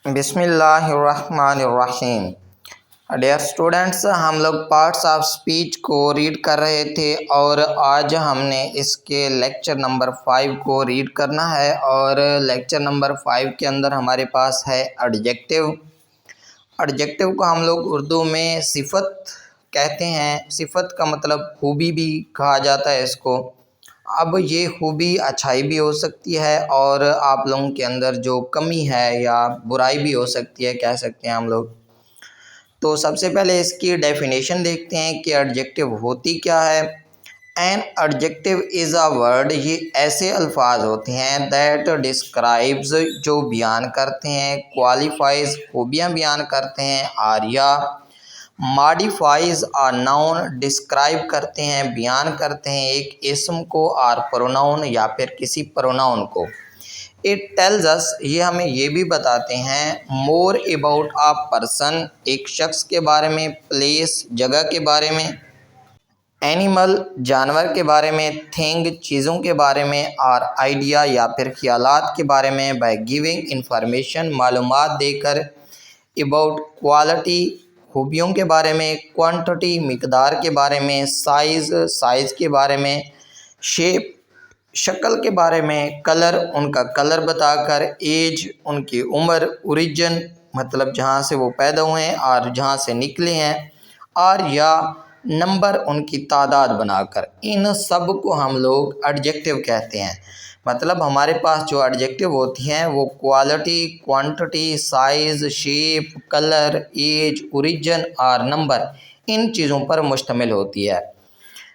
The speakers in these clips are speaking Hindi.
बिस्मिल्लाहिर्रहमानिर्रहीम। डियर स्टूडेंट्स, हम लोग पार्ट्स ऑफ स्पीच को रीड कर रहे थे और आज हमने इसके लेक्चर नंबर 5 को रीड करना है। और लेक्चर नंबर 5 के अंदर हमारे पास है एडजेक्टिव। एडजेक्टिव को हम लोग उर्दू में सिफत कहते हैं। सिफत का मतलब खूबी भी कहा जाता है इसको। अब ये खूबी अच्छाई भी हो सकती है और आप लोगों के अंदर जो कमी है या बुराई भी हो सकती है, कह सकते हैं हम लोग। तो सबसे पहले इसकी डेफिनेशन देखते हैं कि एडजेक्टिव होती क्या है। An adjective is a word, ये ऐसे अल्फाज होते हैं दैट डिस्क्राइब्स, जो बयान करते हैं, क्वालिफाइज, खूबियाँ बयान करते हैं, Arya modifies a noun, describe करते हैं, बयान करते हैं एक इसम को, और प्रोनाउन या फिर किसी प्रोनाउन को। इट टेल्स अस, ये हमें ये भी बताते हैं, मोर अबाउट अ पर्सन, एक शख्स के बारे में, प्लेस, जगह के बारे में, एनिमल, जानवर के बारे में, थिंग, चीज़ों के बारे में, और आइडिया या फिर ख्यालात के बारे में, बाय गिविंग इंफॉर्मेशन, मालूमात देकर, अबाउट क्वालिटी, खूबियों के बारे में, क्वांटिटी, मिकदार के बारे में, साइज़ के बारे में, शेप, शक्ल के बारे में, कलर, उनका कलर बताकर, एज, उनकी उम्र, ओरिजिन मतलब जहाँ से वो पैदा हुए हैं और जहाँ से निकले हैं, और या नंबर, उनकी तादाद बनाकर। इन सब को हम लोग एडजेक्टिव कहते हैं। मतलब हमारे पास जो एडजेक्टिव होती हैं वो quality, quantity, size, shape, colour, age, origin और नंबर, इन चीज़ों पर मुश्तमिल होती है।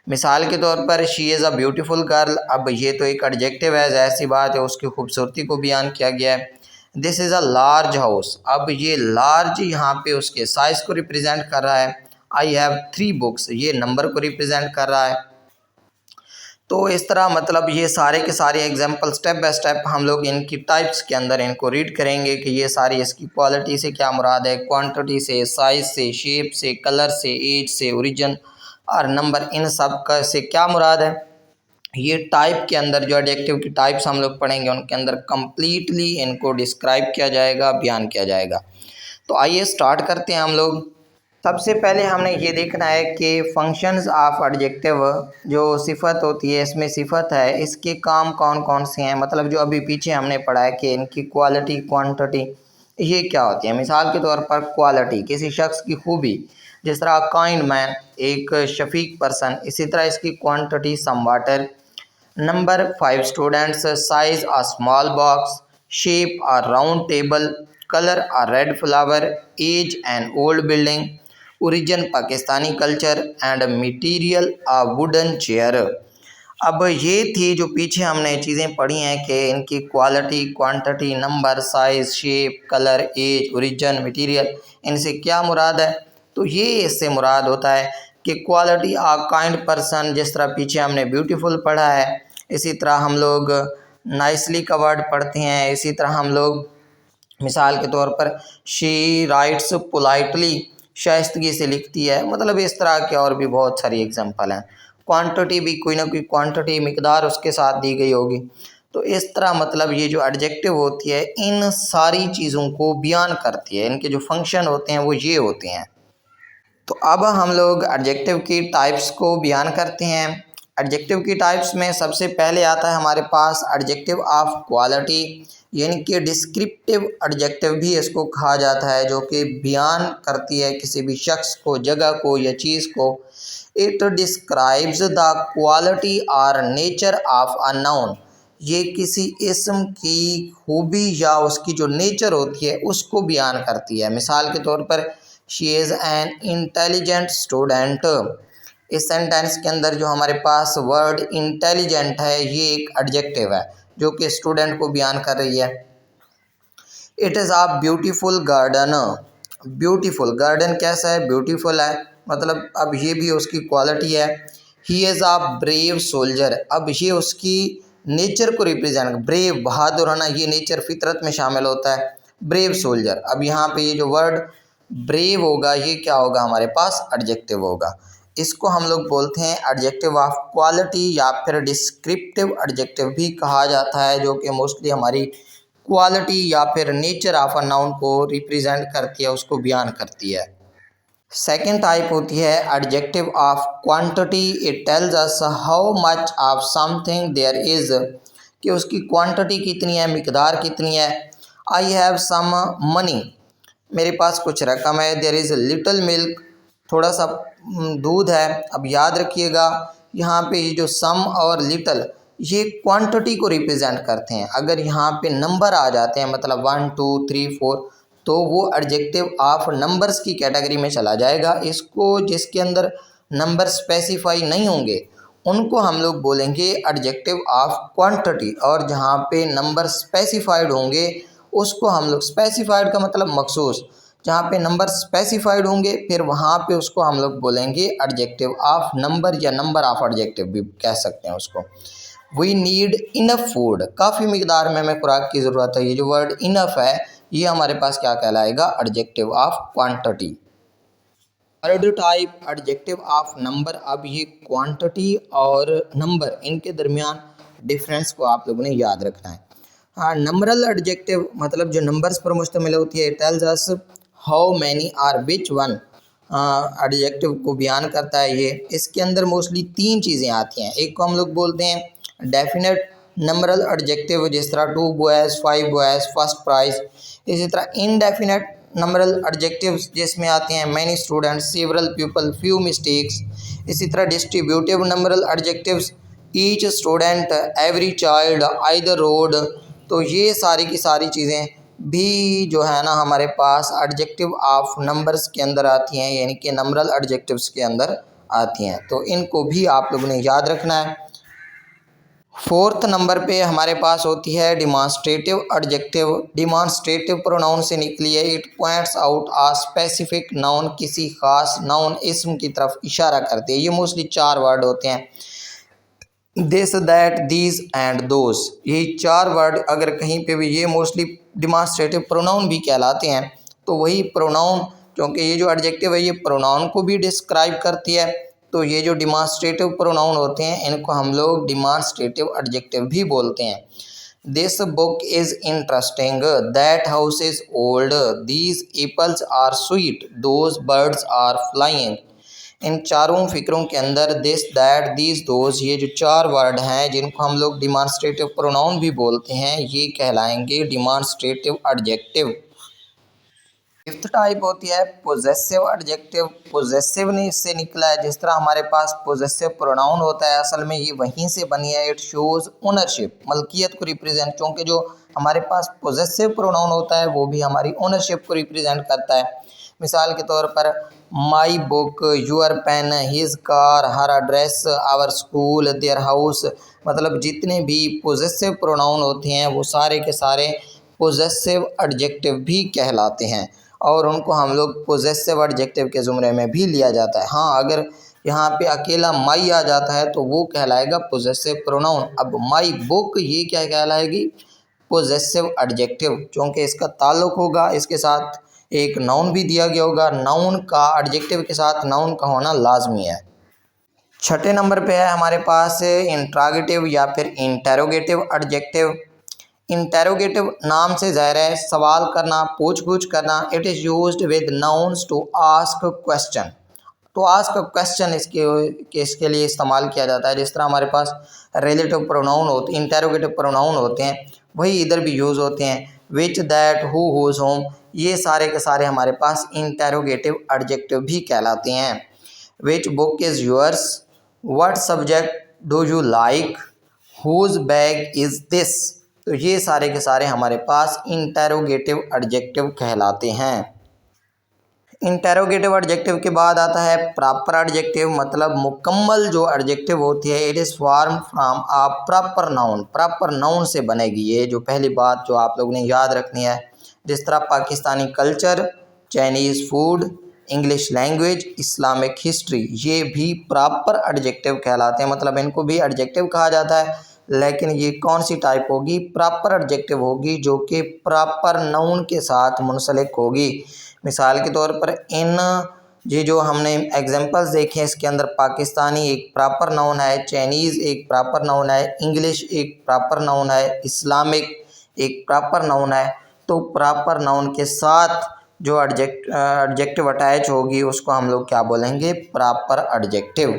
मिसाल के तौर पर she is a beautiful girl, अब ये तो एक एडजेक्टिव है, ज़ाहिर सी बात है, उसकी खूबसूरती को बयान किया गया है। This is a large house, अब ये लार्ज यहाँ पे उसके साइज़ को रिप्रेजेंट कर रहा है। आई हैव 3 बुक्स, ये नंबर को रिप्रेजेंट कर रहा है। तो इस तरह मतलब ये सारे के सारे एग्जाम्पल स्टेप बाय स्टेप हम लोग इनकी टाइप्स के अंदर इनको रीड करेंगे कि ये सारी इसकी क्वालिटी से क्या मुराद है, क्वांटिटी से, साइज़ से, शेप से, कलर से, एज से, ओरिजिन और नंबर, इन सब का से क्या मुराद है। ये टाइप के अंदर जो एडजेक्टिव की टाइप्स हम लोग पढ़ेंगे उनके अंदर कम्प्लीटली इनको डिस्क्राइब किया जाएगा, बयान किया जाएगा। तो आइए स्टार्ट करते हैं हम लोग। सबसे पहले हमने ये देखना है कि फंक्शंस ऑफ एडजेक्टिव, जो सिफत होती है, इसमें सिफत है, इसके काम कौन कौन से हैं। मतलब जो अभी पीछे हमने पढ़ा है कि इनकी क्वालिटी, क्वांटिटी, ये क्या होती है। मिसाल के तौर पर क्वालिटी, किसी शख्स की खूबी, जिस तरह काइंड मैन, एक शफीक पर्सन। इसी तरह इसकी quantity, some water. Number 5 students, size a small box, shape a round table, colour a red flower, age an old building, origin Pakistani culture, and material a wooden chair. अब ये थी जो पीछे हमने चीज़ें पढ़ी हैं कि इनकी quality, quantity, number, size, shape, colour, age, origin, material, इनसे क्या मुराद है। तो ये इससे मुराद होता है कि क्वालिटी आ काइंड पर्सन, जिस तरह पीछे हमने ब्यूटीफुल पढ़ा है, इसी तरह हम लोग नाइसली का वर्ड पढ़ते हैं। इसी तरह हम लोग मिसाल के तौर पर शी राइट्स पोलाइटली, शाइस्तगी से लिखती है। मतलब इस तरह के और भी बहुत सारी एग्जांपल हैं। क्वांटिटी भी कोई ना कोई क्वांटिटी, मिकदार उसके साथ दी गई होगी। तो इस तरह मतलब ये जो एडजेक्टिव होती है इन सारी चीज़ों को बयान करती है। इनके जो फंक्शन होते हैं वो ये होते हैं। तो अब हम लोग एडजेक्टिव की टाइप्स को बयान करते हैं। एडजेक्टिव की टाइप्स में सबसे पहले आता है हमारे पास एडजेक्टिव ऑफ क्वालिटी, यानी कि डिस्क्रिप्टिव एडजेक्टिव भी इसको कहा जाता है, जो कि बयान करती है किसी भी शख्स को, जगह को या चीज़ को। इट डिस्क्राइब्स द क्वालिटी और नेचर ऑफ अ नाउन, ये किसी इसम की खूबी या उसकी जो नेचर होती है उसको बयान करती है। मिसाल के तौर पर she is an intelligent student. इस सेंटेंस के अंदर जो हमारे पास वर्ड इंटेलिजेंट है ये एक एडजेक्टिव है जो कि स्टूडेंट को बयान कर रही है। It is a beautiful garden, beautiful garden कैसा है, ब्यूटीफुल है, मतलब अब ये भी उसकी क्वालिटी है। He is a brave soldier, अब ये उसकी नेचर को रिप्रेजेंट, ब्रेव, बहादुर होना, ये नेचर फितरत में शामिल होता है। ब्रेव सोल्जर, अब यहाँ पे ये जो वर्ड ब्रेव होगा ये क्या होगा, हमारे पास एडजेक्टिव होगा। इसको हम लोग बोलते हैं एडजेक्टिव ऑफ क्वालिटी या फिर डिस्क्रिप्टिव एडजेक्टिव भी कहा जाता है, जो कि मोस्टली हमारी क्वालिटी या फिर नेचर ऑफ अ नाउन को रिप्रेजेंट करती है, उसको बयान करती है। सेकेंड टाइप होती है adjective of quantity. It tells us how much of something there is, कि उसकी क्वांटिटी कितनी है, मिकदार कितनी है। आई हैव सम मनी, मेरे पास कुछ रकम है। देयर इज़ लिटिल मिल्क, थोड़ा सा दूध है। अब याद रखिएगा यहाँ पे ये जो सम और लिटिल ये क्वांटिटी को रिप्रेजेंट करते हैं। अगर यहाँ पे नंबर आ जाते हैं मतलब 1 2 3 4, तो वो एडजेक्टिव ऑफ नंबर्स की कैटेगरी में चला जाएगा। इसको जिसके अंदर नंबर स्पेसिफाई नहीं होंगे उनको हम लोग बोलेंगे एडजेक्टिव ऑफ क्वांटिटी, और जहाँ पे नंबर स्पेसिफाइड होंगे उसको हम लोग, स्पेसिफाइड का मतलब मखसूस, जहाँ पे नंबर स्पेसिफाइड होंगे फिर वहाँ पे उसको हम लोग बोलेंगे एडजेक्टिव ऑफ नंबर या नंबर ऑफ एडजेक्टिव भी कह सकते हैं उसको। वी नीड इनफ फूड, काफ़ी मिकदार में हमें खुराक की ज़रूरत है। ये जो वर्ड इनफ है ये हमारे पास क्या कहलाएगा, adjective of quantity. Third type adjective of number. अब ये क्वांटिटी और नंबर इनके दरमियान डिफरेंस को आप लोगों ने याद रखना है। हाँ, नंबरल एडजेक्टिव मतलब जो नंबर्स पर मुश्तमिल होती है। Tells us how many are which one, adjective को बयान करता है ये। इसके अंदर मोस्टली तीन चीज़ें आती हैं। एक को हम लोग बोलते हैं डेफिनेट नंबरल एडजेक्टिव, जिस तरह 2 बॉयज़ 5 बॉयज़ फर्स्ट प्राइज। इसी तरह इनडेफिनेट नंबरल एडजेक्टिव्स जिसमें आते हैं many students, several people, few mistakes. इसी तरह distributive numeral adjectives each student, every child, either road. तो ये सारी की सारी चीज़ें भी जो है ना हमारे पास एडजेक्टिव ऑफ नंबर्स के अंदर आती हैं, यानी कि नंबरल एडजेक्टिव्स के अंदर आती हैं। तो इनको भी आप लोगों ने याद रखना है। फोर्थ नंबर पे हमारे पास होती है डिमॉन्स्ट्रेटिव एडजेक्टिव। डिमॉन्स्ट्रेटिव प्रोनाउन से निकली है। It points out a specific noun, किसी खास नाउन इसम की तरफ इशारा करते हैं। ये मोस्टली 4 वर्ड होते हैं, this that these and those. यही 4 वर्ड अगर कहीं पे भी, ये मोस्टली डिमॉन्स्ट्रेटिव प्रोनाउन भी कहलाते हैं। तो वही प्रोनाउन, क्योंकि ये जो एडजेक्टिव है ये प्रोनाउन को भी डिस्क्राइब करती है, तो ये जो डिमॉन्स्ट्रेटिव प्रोनाउन होते हैं इनको हम लोग डिमॉन्स्ट्रेटिव एडजेक्टिव भी बोलते हैं। This book is interesting, that house is old, these apples are sweet, those birds are flying. इन चारों फिक्रों के अंदर दिस दैट दीज दोज, ये जो 4 वर्ड हैं जिनको हम लोग डिमॉन्स्ट्रेटिव प्रोनाउन भी बोलते हैं, ये कहलाएंगे डिमॉन्स्ट्रेटिव एडजेक्टिव। फिफ्थ टाइप होती है पोजेसिव एडजेक्टिव। पोजेसिव ने इससे निकला है, जिस तरह हमारे पास पोजेसिव प्रोनाउन होता है असल में ये वहीं से बनी है। इट शोज ओनरशिप, मलकियत को रिप्रेजेंट, क्योंकि जो हमारे पास पोजेसिव प्रोनाउन होता है वो भी हमारी ओनरशिप को रिप्रेजेंट करता है। मिसाल के तौर पर my book, your pen, his car, her address, our school, their house. मतलब जितने भी पोजेसिव प्रोनाउन होते हैं वो सारे के सारे पोजेसिव एडजेक्टिव भी कहलाते हैं, और उनको हम लोग पोजेसिव एडजेक्टिव के ज़ुमरे में भी लिया जाता है। हाँ, अगर यहाँ पे अकेला माई आ जाता है तो वो कहलाएगा पोजेसिव प्रोनाउन। अब माई बुक ये क्या कहलाएगी, पोजेसिव एडजेक्टिव, क्योंकि इसका ताल्लुक़ होगा, इसके साथ एक नाउन भी दिया गया होगा। नाउन का एडजेक्टिव के साथ नाउन का होना लाजमी है। छठे नंबर पे है हमारे पास इंट्रागेटिव या फिर इंटेरोगेटिव एडजेक्टिव। इंटेरोगेटिव नाम से ज़ाहिर है सवाल करना, पूछ करना। It is used with nouns to ask question. तो आस्क क्वेश्चन इसके लिए इस्तेमाल किया जाता है। जिस तरह हमारे पास रिलेटिव प्रोनाउन होते, इंटेरोगेटिव प्रोनाउन होते हैं, वही इधर भी यूज़ होते हैं। Which, that, who, whose, whom, ये सारे के सारे हमारे पास इंटेरोगेटिव एडजेक्टिव भी कहलाते हैं। Which book is yours, what subject do you like, whose bag is this. तो ये सारे के सारे हमारे पास इंटेरोगेटिव एडजेक्टिव कहलाते हैं। इंटेरोगेटिव एडजेक्टिव के बाद आता है प्रॉपर एडजेक्टिव, मतलब मुकम्मल जो एडजेक्टिव होती है। It is form from a proper noun, proper noun से बनेगी। ये जो पहली बात जो आप लोगों ने याद रखनी है, जिस तरह Pakistani culture, Chinese food, English language, Islamic history, ये भी प्रॉपर एडजेक्टिव कहलाते हैं। मतलब इनको भी एडजेक्टिव कहा जाता है, लेकिन ये कौन सी टाइप होगी, प्रॉपर एडजेक्टिव होगी, जो कि प्रॉपर नाउन के साथ मुंसलिक होगी। मिसाल के तौर पर इन ये जो हमने एग्जांपल्स देखे हैं इसके अंदर पाकिस्तानी एक प्रॉपर नाउन है, चाइनीज़ एक प्रॉपर नाउन है, इंग्लिश एक प्रॉपर नाउन है, इस्लामिक एक प्रॉपर नाउन है, तो प्रॉपर नाउन के साथ जो एडजेक्टिव अटैच होगी उसको हम लोग क्या बोलेंगे, प्रॉपर एडजेक्टिव।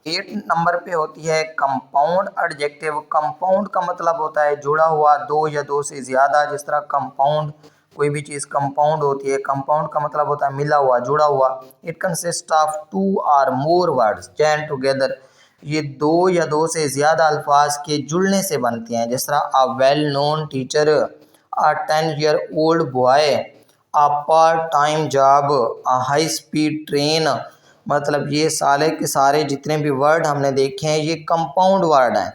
8 नंबर पे होती है कंपाउंड एडजेक्टिव। कंपाउंड का मतलब होता है जुड़ा हुआ, दो या दो से ज़्यादा। जिस तरह कंपाउंड, कोई भी चीज़ कंपाउंड होती है, कंपाउंड का मतलब होता है मिला हुआ, जुड़ा हुआ। इट कंसिस्ट ऑफ 2 और मोर वर्ड्स जॉइन टुगेदर। ये दो या दो से ज़्यादा अल्फाज के जुड़ने से बनती हैं। जिस तरह a well known teacher, a 10-year-old boy, a part time job, a high speed train. मतलब ये सारे के सारे जितने भी वर्ड हमने देखे हैं ये कंपाउंड वर्ड हैं।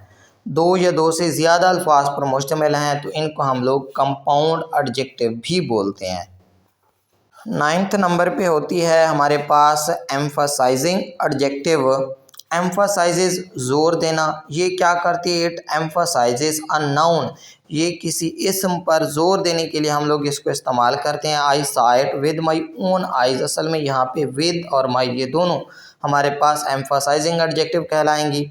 दो या दो से ज़्यादा अल्फाज पर मुश्तमिल हैं, तो इनको हम लोग कंपाउंड एडजेक्टिव भी बोलते हैं। 9th नंबर पे होती है हमारे पास एम्फसाइजिंग एडजेक्टिव। एम्फसाइजेज जोर देना। ये क्या करती है, इट एम्फसाइजेज अ नाउन। ये किसी इस्म पर जोर देने के लिए हम लोग इसको इस्तेमाल करते हैं। I saw it with my own eyes. असल में यहाँ पे विद और माई ये दोनों हमारे पास एम्फसाइजिंग एडजेक्टिव कहलाएंगी।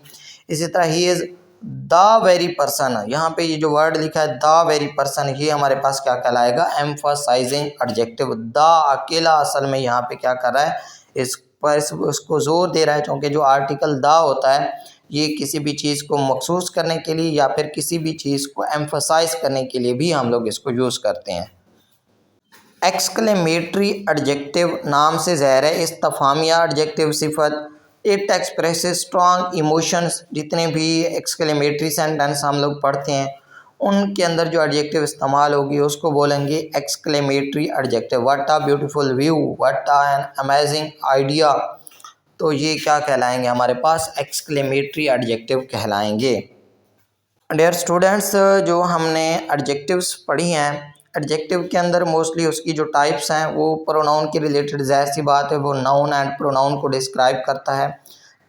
इसी तरह he is the very person, यहाँ पे ये जो वर्ड लिखा है द वेरी पर्सन, ये हमारे पास क्या कहलाएगा, एम्फसाइजिंग एडजेक्टिव। द अकेला असल में यहाँ पे क्या कर रहा है, इस पर उसको जोर दे रहा है, क्योंकि जो आर्टिकल द होता है ये किसी भी चीज़ को मखसूस करने के लिए या फिर किसी भी चीज़ को एम्फसाइज करने के लिए भी हम लोग इसको यूज़ करते हैं। एक्सक्लेमेटरी एडजेक्टिव नाम से ज़ाहिर है इस्तफामिया एडजेक्टिव सिफत। It expresses strong emotions. जितने भी एक्सक्लेमेटरी सेंटेंस हम लोग पढ़ते हैं उनके अंदर जो एडजेक्टिव इस्तेमाल होगी उसको बोलेंगे exclamatory adjective. What a beautiful view, what a an amazing idea. तो ये क्या कहलाएंगे, हमारे पास एक्सक्लेमेटरी एडजेक्टिव कहलाएंगे। डियर स्टूडेंट्स, जो हमने एडजेक्टिव्स पढ़ी हैं, एडजेक्टिव के अंदर मोस्टली उसकी जो टाइप्स हैं वो प्रोनाउन के रिलेटेड, ज़ाहिर सी बात है वो नाउन एंड प्रोनाउन को डिस्क्राइब करता है।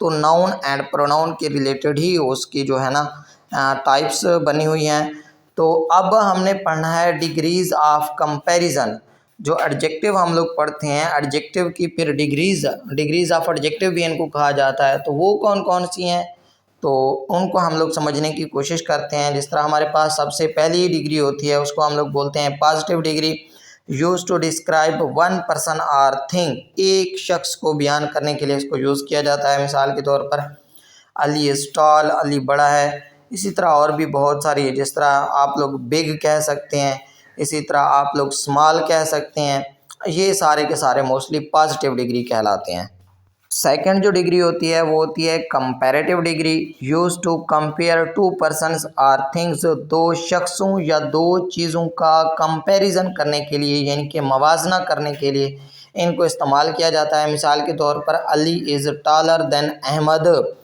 तो नाउन एंड प्रोनाउन के रिलेटेड ही उसकी जो है ना टाइप्स बनी हुई हैं। तो अब हमने पढ़ना है डिग्रीज़ ऑफ कंपैरिजन। जो एडजेक्टिव हम लोग पढ़ते हैं, एडजेक्टिव की फिर डिग्रीज़ ऑफ एडजेक्टिव भी इनको कहा जाता है। तो वो कौन कौन सी हैं, तो उनको हम लोग समझने की कोशिश करते हैं। जिस तरह हमारे पास सबसे पहली डिग्री होती है उसको हम लोग बोलते हैं positive degree. Use to describe one person or thing. एक शख्स को बयान करने के लिए इसको यूज़ किया जाता है। मिसाल के तौर पर अली इज़ टॉल, अली बड़ा है। इसी तरह और भी बहुत सारी, जिस तरह आप लोग बिग कह सकते हैं, इसी तरह आप लोग स्मॉल कह सकते हैं। ये सारे के सारे मोस्टली पॉजिटिव डिग्री कहलाते हैं। सेकंड जो डिग्री होती है वो होती है comparative degree. Use to compare two persons or things. दो शख्सों या दो चीज़ों का कंपैरिजन करने के लिए, यानी कि मवाजना करने के लिए इनको इस्तेमाल किया जाता है। मिसाल के तौर पर Ali is taller than Ahmed.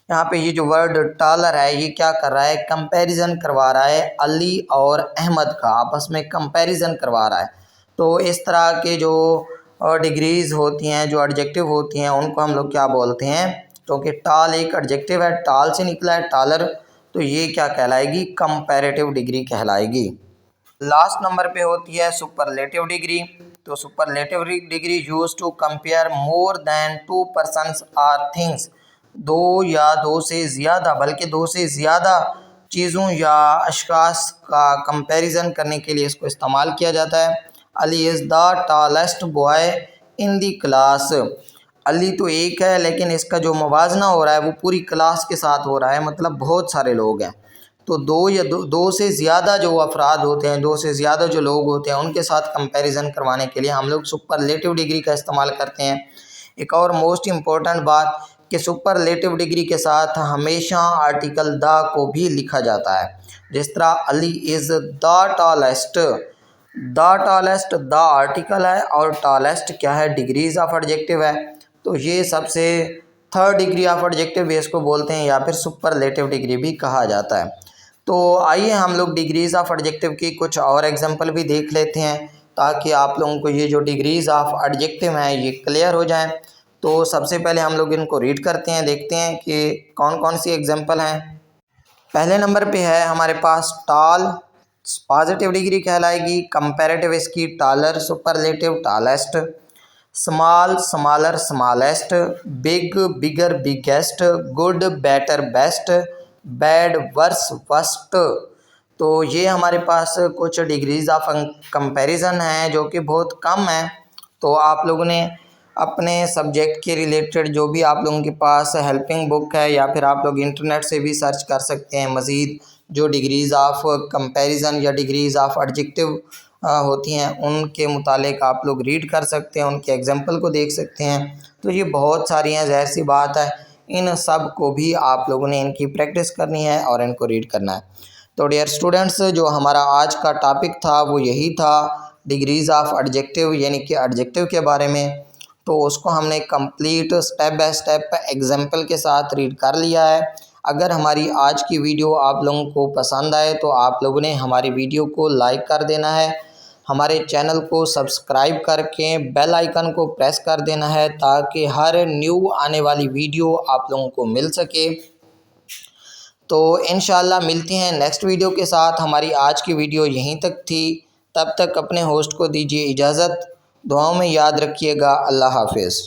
यहाँ पे ये जो वर्ड टॉलर है ये क्या कर रहा है, कंपैरिजन करवा रहा है अली और अहमद का, आपस में कंपैरिजन करवा रहा है। तो इस तरह के जो डिग्रीज़ होती हैं, जो एडजेक्टिव होती हैं, उनको हम लोग क्या बोलते हैं, क्योंकि टाल एक एडजेक्टिव है, टाल से निकला है टॉलर, तो ये क्या कहलाएगी, कंपैरेटिव डिग्री कहलाएगी। लास्ट नंबर पे होती है सुपरलेटिव डिग्री। तो superlative degree use to compare more than two persons or things. दो या दो से ज़्यादा, बल्कि दो से ज़्यादा चीज़ों या अशख़ास का कंपैरिजन करने के लिए इसको इस्तेमाल किया जाता है। Ali is the tallest boy in the class. Ali तो एक है लेकिन इसका जो मुवाजना हो रहा है वो पूरी क्लास के साथ हो रहा है, मतलब बहुत सारे लोग हैं। तो दो से ज़्यादा जो अफराद होते हैं, दो से ज़्यादा जो लोग होते हैं, उनके साथ कंपैरिजन करवाने के लिए हम लोग सुपरलेटिव डिग्री का इस्तेमाल करते हैं। एक और मोस्ट इम्पॉर्टेंट बात कि सुपरलेटिव डिग्री के साथ हमेशा आर्टिकल द को भी लिखा जाता है। जिस तरह Ali is the tallest. The tallest the article है और टॉलेस्ट क्या है, डिग्रीज ऑफ एडजेक्टिव है। तो ये सबसे थर्ड डिग्री ऑफ एडजेक्टिव भी इसको बोलते हैं, या फिर सुपरलेटिव डिग्री भी कहा जाता है। तो आइए हम लोग डिग्रीज ऑफ एडजेक्टिव की कुछ और एग्जांपल भी देख लेते हैं, ताकि आप लोगों को ये जो डिग्रीज ऑफ एडजेक्टिव हैं ये क्लियर हो जाएं। तो सबसे पहले हम लोग इनको रीड करते हैं, देखते हैं कि कौन कौन सी एग्जांपल हैं। पहले नंबर पे है हमारे पास टॉल, पॉजिटिव डिग्री कहलाएगी। कंपैरेटिव इसकी taller, superlative tallest. Small smaller smallest. Big bigger biggest. Good better best. Bad worse worst. तो ये हमारे पास कुछ डिग्रीज़ ऑफ कंपैरिजन हैं जो कि बहुत कम हैं। तो आप लोगों ने अपने सब्जेक्ट के रिलेटेड जो भी आप लोगों के पास हेल्पिंग बुक है या फिर आप लोग इंटरनेट से भी सर्च कर सकते हैं मज़ीद जो डिग्रीज़ ऑफ कंपैरिजन या डिग्रीज़ ऑफ एडजेक्टिव होती हैं उनके मुतालिक आप लोग रीड कर सकते हैं, उनके एग्जाम्पल को देख सकते हैं। तो ये बहुत सारी हैं, ज़ाहिर सी बात है इन सब को भी आप लोगों ने इनकी प्रैक्टिस करनी है और इनको रीड करना है। तो डियर स्टूडेंट्स, जो हमारा आज का टॉपिक था वो यही था, डिग्रीज़ ऑफ एडजेक्टिव यानी कि एडजेक्टिव के बारे में। तो उसको हमने complete step by step example के साथ रीड कर लिया है। अगर हमारी आज की वीडियो आप लोगों को पसंद आए तो आप लोगों ने हमारी वीडियो को लाइक कर देना है, हमारे चैनल को सब्सक्राइब करके बेल आइकन को प्रेस कर देना है ताकि हर न्यू आने वाली वीडियो आप लोगों को मिल सके। तो इंशाल्लाह मिलते हैं नेक्स्ट वीडियो के साथ। हमारी आज की वीडियो यहीं तक थी, तब तक अपने होस्ट को दीजिए इजाज़त। दुआओं में याद रखिएगा। अल्लाह हाफिज़।